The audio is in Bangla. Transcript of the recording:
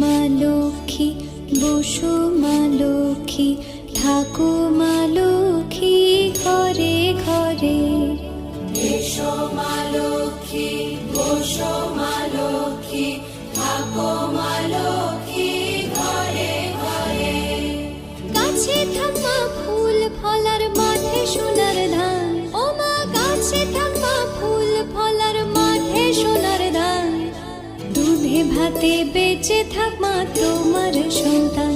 মা লক্ষ্মী, বসো মা লক্ষ্মী, থাকো মা লক্ষ্মী ঘরে ঘরে। এসো মা লক্ষ্মী, বসো মা লক্ষ্মী, থাকো মা লক্ষ্মী ঘরে ঘরে। গাছে থাকা ফুল ফলার মাঠে সোনার ধান, ও মা গাছে থাকা ফুল ফলার মাঠে সোনার ধান। দুধে ভাতে বেঁচে থাক মা তোমার সন্তান।